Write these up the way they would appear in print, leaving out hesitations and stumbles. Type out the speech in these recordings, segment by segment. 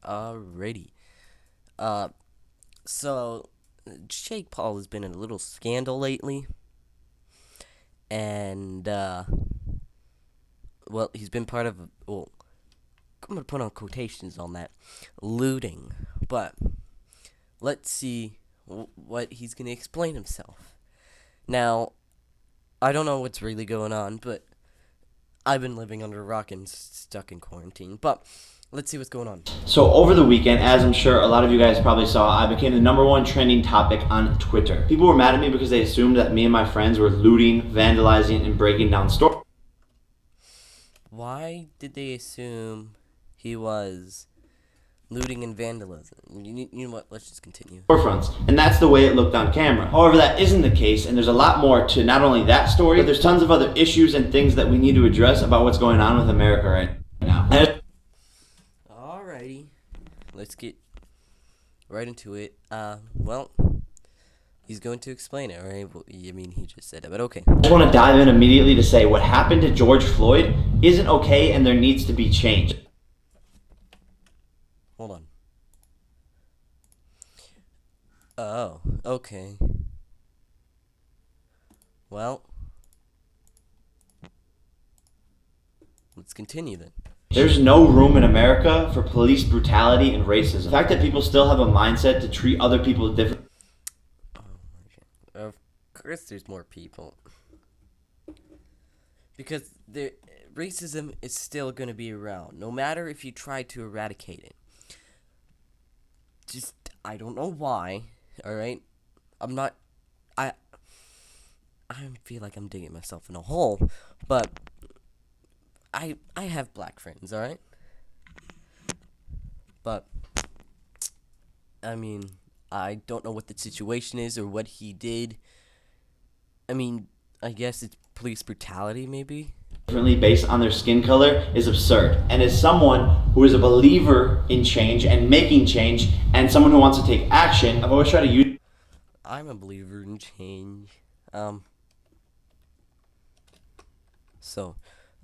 Alrighty. Uh, so Jake Paul has been in a little scandal lately, and well, he's been part of. Well, I'm gonna put on quotations on that, looting. But let's see what he's gonna explain himself. Now, I don't know what's really going on, but I've been living under a rock and stuck in quarantine. But let's see what's going on. So over the weekend, as I'm sure a lot of you guys probably saw, I became the #1 trending topic on Twitter. People were mad at me because they assumed that me and my friends were looting, vandalizing, and breaking down stores. Why did they assume he was looting and vandalism? You know what? Let's just continue. Storefronts, and that's the way it looked on camera. However, that isn't the case, and there's a lot more to not only that story, but there's tons of other issues and things that we need to address about what's going on with America right now. Alrighty, let's get right into it. Well, he's going to explain it, right? Well, I mean, he just said it, but okay. I just want to dive in immediately to say what happened to George Floyd isn't okay and there needs to be change. Hold on. Oh, okay. Well, let's continue then. There's no room in America for police brutality and racism. The fact that people still have a mindset to treat other people differently. Oh my god. Of course there's more people. Because racism is still going to be around, no matter if you try to eradicate it. Just, I don't know why, alright? I feel like I'm digging myself in a hole, but I have black friends, alright? But, I mean, I don't know what the situation is or what he did. I mean, I guess it's police brutality, maybe? Based on their skin color is absurd. And as someone who is a believer in change and making change and someone who wants to take action, I've always tried to use I'm a believer in change. So,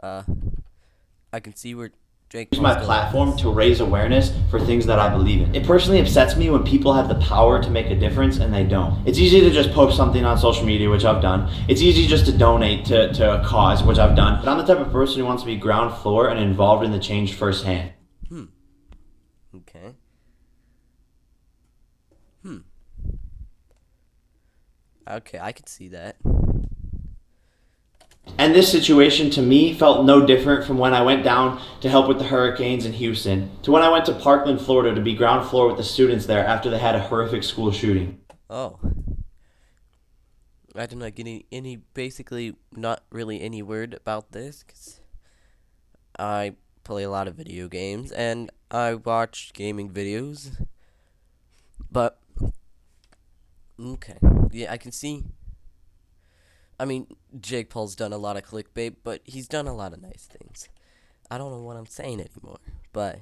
I can see where Jake my platform to raise awareness for things that I believe in. It personally upsets me when people have the power to make a difference and they don't. It's easy to just post something on social media, which I've done. It's easy just to donate to a cause, which I've done. But I'm the type of person who wants to be ground floor and involved in the change firsthand. Okay. Okay, I could see that. And this situation to me felt no different from when I went down to help with the hurricanes in Houston, to when I went to Parkland, Florida to be ground floor with the students there after they had a horrific school shooting. Oh. I did not get any basically not really any word about this, because I play a lot of video games, and I watch gaming videos. But, okay. Yeah, I can see. I mean, Jake Paul's done a lot of clickbait, but he's done a lot of nice things. I don't know what I'm saying anymore, but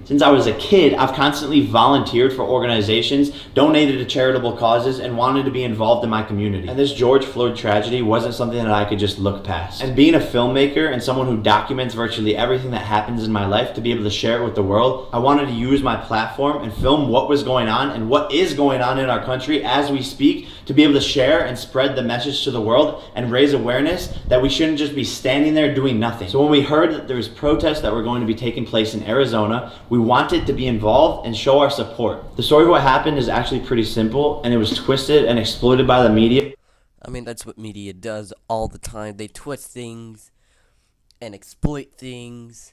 Since I was a kid, I've constantly volunteered for organizations, donated to charitable causes, and wanted to be involved in my community. And this George Floyd tragedy wasn't something that I could just look past. And being a filmmaker and someone who documents virtually everything that happens in my life to be able to share it with the world, I wanted to use my platform and film what was going on and what is going on in our country as we speak, to be able to share and spread the message to the world and raise awareness that we shouldn't just be standing there doing nothing. So when we heard that there was protests that were going to be taking place in Arizona, we wanted to be involved and show our support. The story of what happened is actually pretty simple, and it was twisted and exploited by the media. I mean, that's what media does all the time. They twist things and exploit things.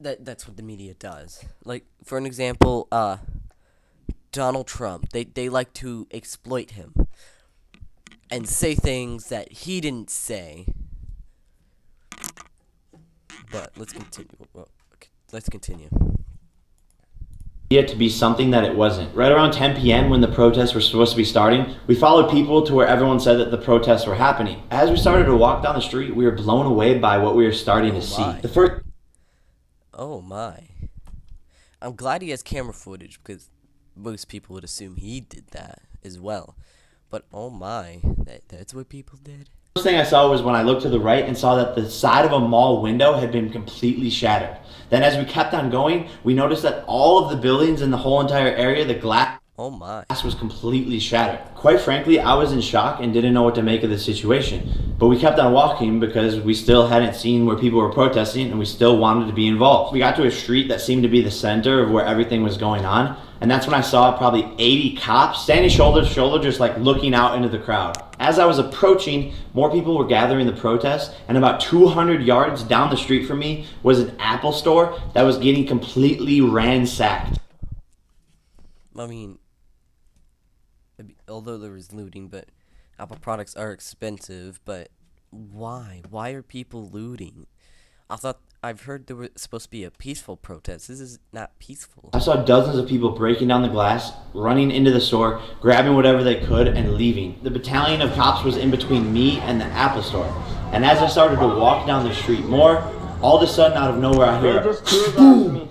That's what the media does. Like, for an example, Donald Trump. They like to exploit him and say things that he didn't say. But let's continue. Well, okay, let's continue. To be something that it wasn't. Right around 10 p.m. when the protests were supposed to be starting, we followed people to where everyone said that the protests were happening. As we started to walk down the street, we were blown away by what we were starting to see. The first Oh my. I'm glad he has camera footage, because most people would assume he did that as well. But oh my, that's what people did. First thing I saw was when I looked to the right and saw that the side of a mall window had been completely shattered. Then as we kept on going, we noticed that all of the buildings in the whole entire area, the glass Oh my. was completely shattered. Quite frankly, I was in shock and didn't know what to make of the situation. But we kept on walking because we still hadn't seen where people were protesting and we still wanted to be involved. We got to a street that seemed to be the center of where everything was going on. And that's when I saw probably 80 cops standing shoulder to shoulder, just like looking out into the crowd. As I was approaching, more people were gathering the protest, and about 200 yards down the street from me was an Apple store that was getting completely ransacked. I mean, although there was looting, but Apple products are expensive, but why? Why are people looting? I've heard there was supposed to be a peaceful protest. This is not peaceful. I saw dozens of people breaking down the glass, running into the store, grabbing whatever they could, and leaving. The battalion of cops was in between me and the Apple store. And as I started to walk down the street more, all of a sudden out of nowhere I hear a boom!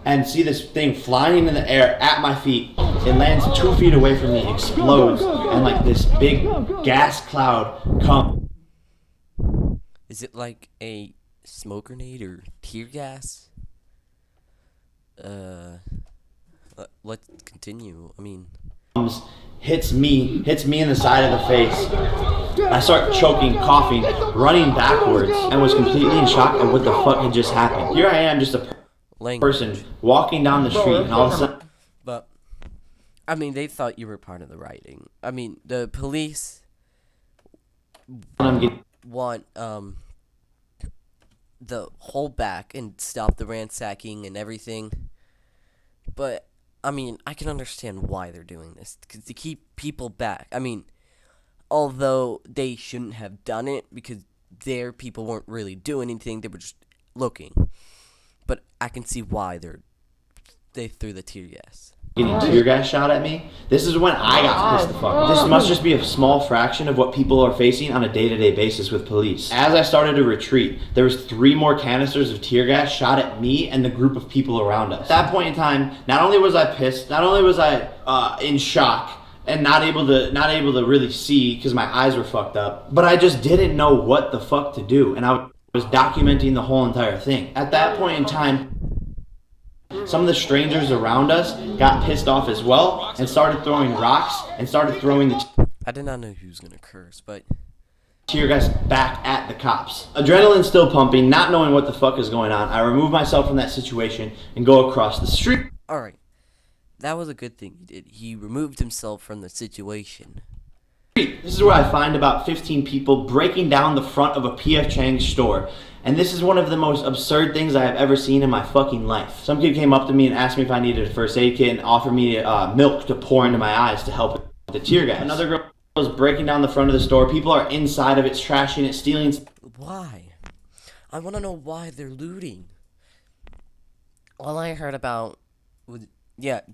And see this thing flying in the air at my feet. It lands 2 feet away from me, explodes, and like this big gas cloud comes. Is it like a smoke grenade or tear gas? Let's continue. I mean, hits me in the side of the face. I start choking, coughing, running backwards, and was completely in shock at what the fuck had just happened. Here I am, just a person walking down the street, and all of a sudden. But I mean, they thought you were part of the rioting. I mean, the police want the whole back and stop the ransacking and everything. But I mean, I can understand why they're doing this, because to keep people back. I mean, although they shouldn't have done it because their people weren't really doing anything, they were just looking. But I can see why they threw the tear gas. Getting tear gas shot at me. This is when I got pissed the fuck off. This must just be a small fraction of what people are facing on a day-to-day basis with police. As I started to retreat, there was 3 more canisters of tear gas shot at me and the group of people around us. At that point in time, not only was I pissed, not only was I in shock and not able to really see because my eyes were fucked up, but I just didn't know what the fuck to do, and I was documenting the whole entire thing. At that point in time, some of the strangers around us got pissed off as well and started throwing rocks and started throwing the I did not know he was gonna curse, but tear gas back at the cops. Adrenaline still pumping, not knowing what the fuck is going on. I remove myself from that situation and go across the street. Alright. That was a good thing he did. He removed himself from the situation. This is where I find about 15 people breaking down the front of a P.F. Chang's store. And this is one of the most absurd things I have ever seen in my fucking life. Some kid came up to me and asked me if I needed a first aid kit and offered me milk to pour into my eyes to help with the tear gas. Another girl was breaking down the front of the store. People are inside of it, trashing it, stealing. Why? I want to know why they're looting. All I heard about was,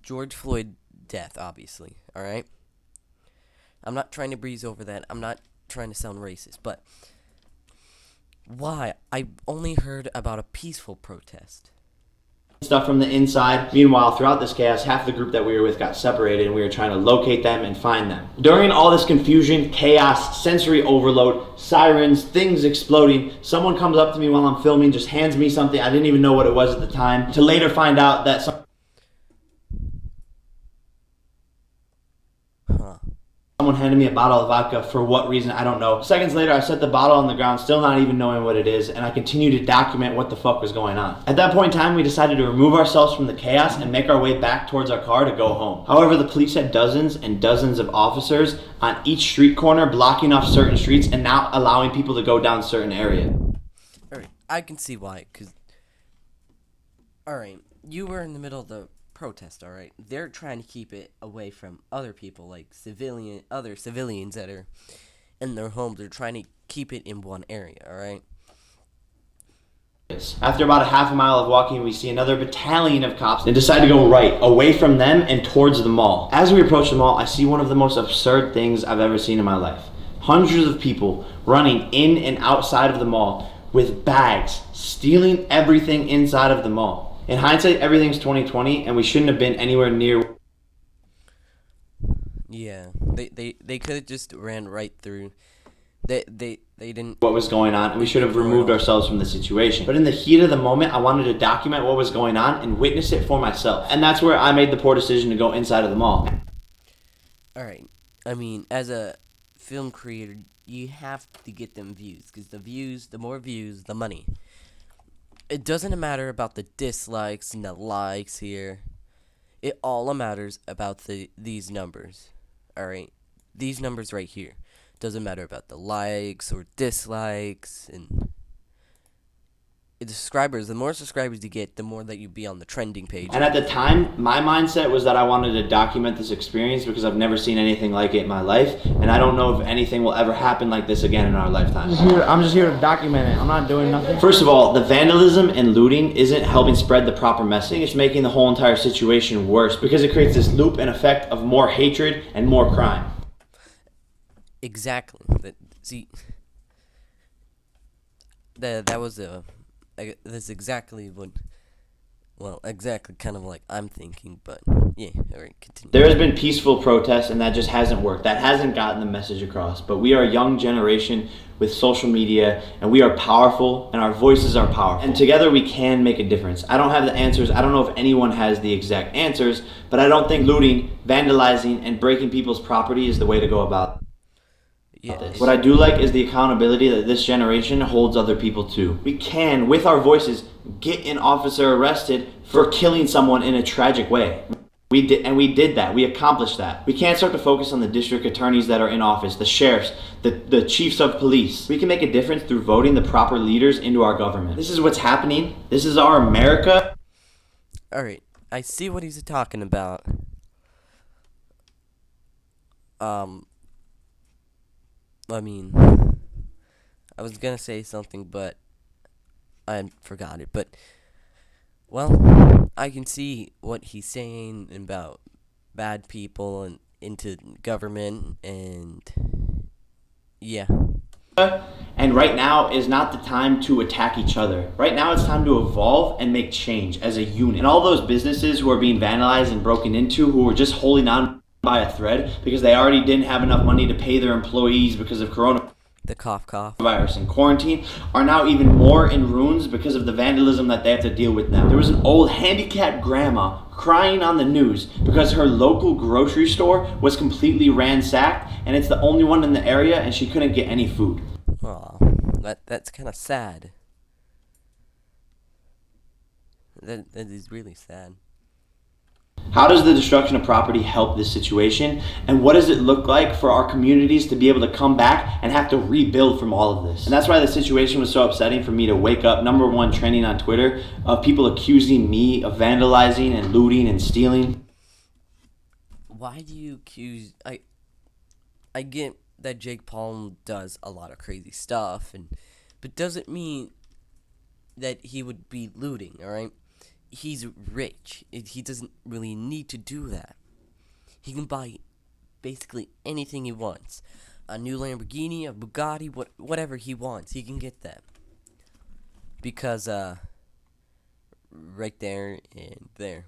George Floyd death, obviously, alright? I'm not trying to breeze over that. I'm not trying to sound racist, but why? I only heard about a peaceful protest. Stuff from the inside. Meanwhile, throughout this chaos, half the group that we were with got separated and we were trying to locate them and find them. During all this confusion, chaos, sensory overload, sirens, things exploding, someone comes up to me while I'm filming, just hands me something. I didn't even know what it was at the time, to later find out that someone handed me a bottle of vodka. For what reason, I don't know. Seconds later, I set the bottle on the ground, still not even knowing what it is, and I continued to document what the fuck was going on. At that point in time, we decided to remove ourselves from the chaos and make our way back towards our car to go home. However, the police had dozens and dozens of officers on each street corner, blocking off certain streets and not allowing people to go down certain areas. Alright, I can see why, because... Alright, you were in the middle of the protest, alright? They're trying to keep it away from other people, like other civilians that are in their homes. They're trying to keep it in one area, alright? After about a half a mile of walking, we see another battalion of cops and decide to go right, away from them and towards the mall. As we approach the mall, I see one of the most absurd things I've ever seen in my life. Hundreds of people running in and outside of the mall with bags, stealing everything inside of the mall. In hindsight, everything's 2020, and we shouldn't have been anywhere near. Yeah, they could have just ran right through. They didn't. what was going on, and we should have removed ourselves from the situation. But in the heat of the moment, I wanted to document what was going on and witness it for myself. And that's where I made the poor decision to go inside of the mall. All right. I mean, as a film creator, you have to get them views, because the more views, the money. It doesn't matter about the dislikes and the likes here. It all matters about these numbers. All right, these numbers right here. Doesn't matter about the likes or dislikes, and the subscribers. The more subscribers you get, the more that you be on the trending page. And at the time, my mindset was that I wanted to document this experience because I've never seen anything like it in my life, and I don't know if anything will ever happen like this again in our lifetime. I'm just here to document it. I'm not doing nothing. First of all, the vandalism and looting isn't helping spread the proper message. It's making the whole entire situation worse because it creates this loop and effect of more hatred and more crime. Exactly. That's exactly what. Well, exactly kind of like I'm thinking, but yeah, alright, continue. There has been peaceful protests, and that just hasn't worked. That hasn't gotten the message across. But we are a young generation with social media, and we are powerful, and our voices are powerful. And together we can make a difference. I don't have the answers. I don't know if anyone has the exact answers, but I don't think looting, vandalizing, and breaking people's property is the way to go about it. Yeah. What I do like is the accountability that this generation holds other people to. We can, with our voices, get an officer arrested for killing someone in a tragic way. We did that. We accomplished that. We can't start to focus on the district attorneys that are in office, the sheriffs, the chiefs of police. We can make a difference through voting the proper leaders into our government. This is what's happening. This is our America. Alright, I see what he's talking about. I mean, I was gonna say something, but I forgot it. But, well, I can see what he's saying about bad people and into government, and yeah. And right now is not the time to attack each other. Right now it's time to evolve and make change as a unit. And all those businesses who are being vandalized and broken into, who are just holding on by a thread because they already didn't have enough money to pay their employees because of coronavirus and quarantine, are now even more in ruins because of the vandalism that they have to deal with now. There was an old handicapped grandma crying on the news because her local grocery store was completely ransacked, and it's the only one in the area, and she couldn't get any food. Aw, that's kind of sad. That is really sad. How does the destruction of property help this situation? And what does it look like for our communities to be able to come back and have to rebuild from all of this? And that's why the situation was so upsetting for me to wake up, #1 trending on Twitter, of people accusing me of vandalizing and looting and stealing. Why do you accuse... I get that Jake Paul does a lot of crazy stuff, but doesn't mean that he would be looting, alright? He's rich. He doesn't really need to do that. He can buy basically anything he wants. A new Lamborghini, a Bugatti, whatever he wants, he can get that. Because, right there and there.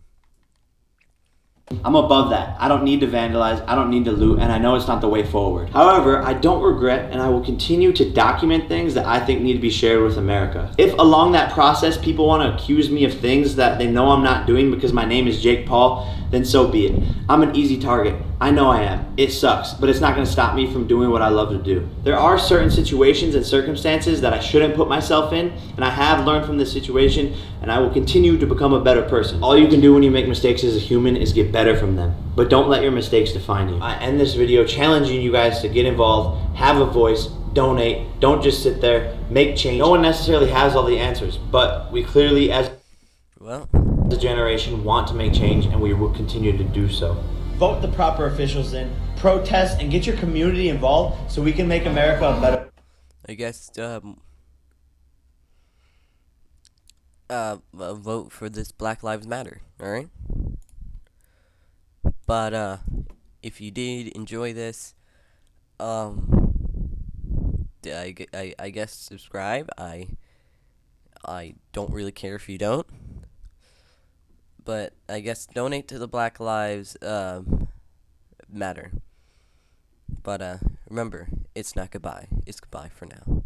I'm above that. I don't need to vandalize, I don't need to loot, and I know it's not the way forward. However, I don't regret, and I will continue to document things that I think need to be shared with America. If along that process people want to accuse me of things that they know I'm not doing because my name is Jake Paul, then so be it. I'm an easy target. I know I am. It sucks, but it's not going to stop me from doing what I love to do. There are certain situations and circumstances that I shouldn't put myself in, and I have learned from this situation, and I will continue to become a better person. All you can do when you make mistakes as a human is get better from them, but don't let your mistakes define you. I end this video challenging you guys to get involved, have a voice, donate, don't just sit there, make change. No one necessarily has all the answers, but we clearly as a generation want to make change, and we will continue to do so. Vote the proper officials in, protest, and get your community involved so we can make America a better. I guess, vote for this Black Lives Matter, alright? But, if you did enjoy this, I guess subscribe. I don't really care if you don't. But I guess donate to the Black Lives Matter. But Remember, it's not goodbye. It's goodbye for now.